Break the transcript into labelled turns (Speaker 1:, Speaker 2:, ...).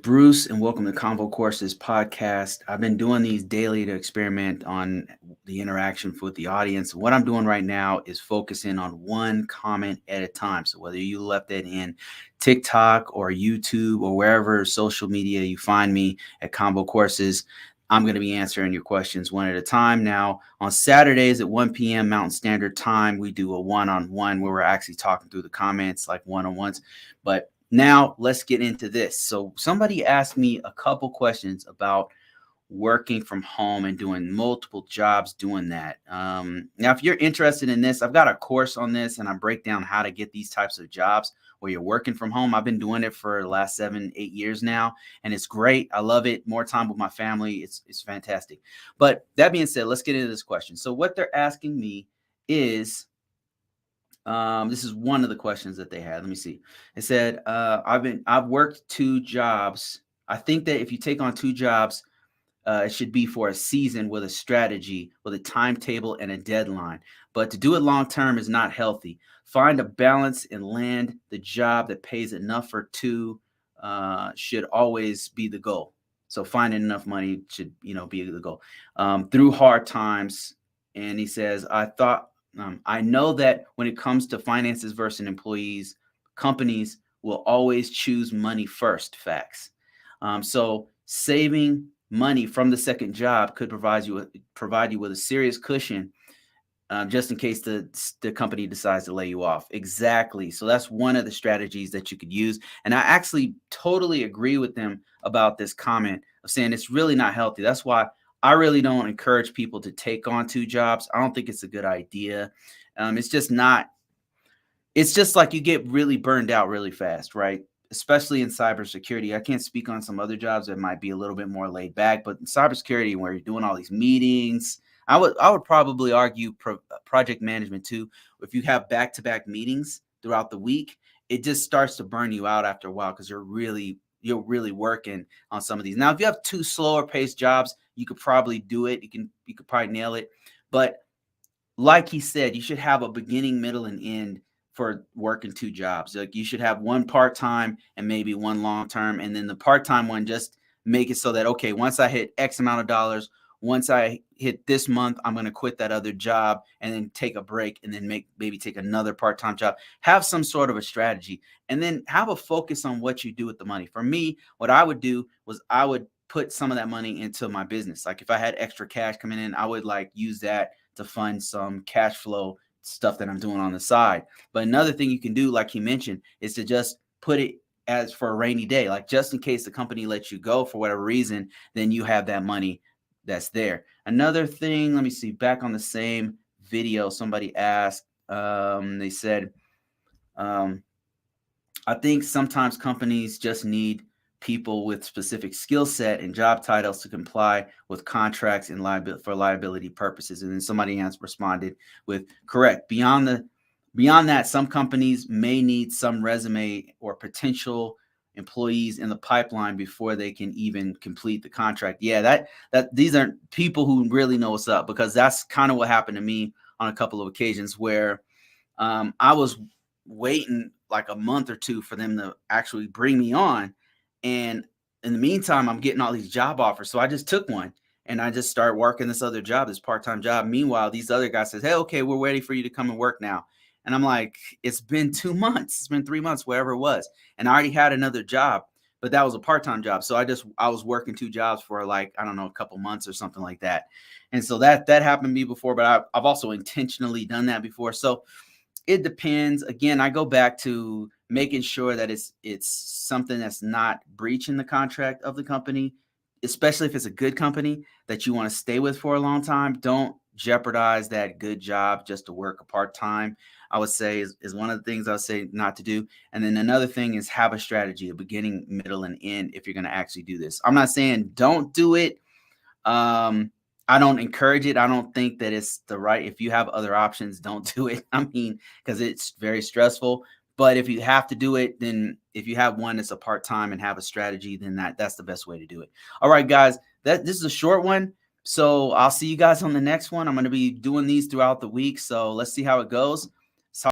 Speaker 1: Bruce, and welcome to ConvoCourses podcast. I've been doing these daily to experiment on the interaction with the audience. What I'm doing right now is focusing on one comment at a time. So whether you left it in TikTok or YouTube or wherever social media you find me at ConvoCourses, I'm going to be answering your questions one at a time. Now, on Saturdays at 1 p.m. Mountain Standard Time, we do a one-on-one where we're actually talking through the comments like one-on-ones. But now let's get into this. So somebody asked me a couple questions about working from home and doing multiple jobs doing that. Now, if you're interested in this, I've got a course on this and I break down how to get these types of jobs where you're working from home. I've been doing it for the last 7-8 years now, and it's great. I love it. More time with my family. It's fantastic. But that being said, let's get into this question. So what they're asking me is, this is one of the questions that they had. Let me see. It said, I've worked 2 jobs. I think that if you take on 2 jobs, it should be for a season with a strategy, with a timetable and a deadline. But to do it long term is not healthy. Find a balance and land the job that pays enough for 2 should always be the goal. So finding enough money should, be the goal through hard times. And he says, I know that when it comes to finances versus employees, companies will always choose money first. Facts. So saving money from the second job could provide you with a serious cushion, just in case the company decides to lay you off. Exactly. So that's one of the strategies that you could use. And I actually totally agree with them about this comment of saying it's really not healthy. That's why I really don't encourage people to take on 2 jobs. I don't think it's a good idea. It's just like you get really burned out really fast, right? Especially in cybersecurity. I can't speak on some other jobs that might be a little bit more laid back, but in cybersecurity, where you're doing all these meetings, I would probably argue project management too. If you have back-to-back meetings throughout the week, it just starts to burn you out after a while because you're really working on some of these. Now, if you have 2 slower paced jobs, you could probably do it. You could probably nail it. But like he said, you should have a beginning, middle, and end for working 2 jobs. Like you should have one part-time and maybe one long-term. And then the part-time one, just make it so that, okay, once I hit X amount of dollars, once I hit this month, I'm going to quit that other job and then take a break and then maybe take another part-time job. Have some sort of a strategy and then have a focus on what you do with the money. For me, what I would do was I would put some of that money into my business. Like if I had extra cash coming in, I would use that to fund some cash flow stuff that I'm doing on the side. But another thing you can do, like he mentioned, is to just put it as for a rainy day, like just in case the company lets you go for whatever reason, then you have that money that's there. Another thing, let me see, back on the same video, somebody asked, they said, I think sometimes companies just need people with specific skill set and job titles to comply with contracts and liability purposes. And then somebody else responded with, correct. Beyond that, some companies may need some resume or potential employees in the pipeline before they can even complete the contract. Yeah, that these aren't people who really know what's up, because that's kind of what happened to me on a couple of occasions where I was waiting like a month or 2 for them to actually bring me on. And in the meantime, I'm getting all these job offers. So I just took one and I just started working this other job, this part-time job. Meanwhile, these other guys says, hey, okay, we're ready for you to come and work now. And I'm like, it's been 2 months. It's been 3 months, whatever it was. And I already had another job, but that was a part-time job. So I was working 2 jobs for like, I don't know, a couple months or something like that. And so that happened to me before, but I've also intentionally done that before. So it depends. Again, I go back to making sure that it's something that's not breaching the contract of the company, especially if it's a good company that you want to stay with for a long time. Don't jeopardize that good job just to work a part-time, I would say is one of the things I would say not to do. And then another thing is have a strategy, a beginning, middle, and end if you're going to actually do this. I'm not saying don't do it. I don't encourage it. I don't think that it's the right. If you have other options, don't do it. I mean, because it's very stressful. But if you have to do it, then if you have one that's a part-time and have a strategy, then that's the best way to do it. All right, guys, this is a short one. So I'll see you guys on the next one. I'm going to be doing these throughout the week. So let's see how it goes.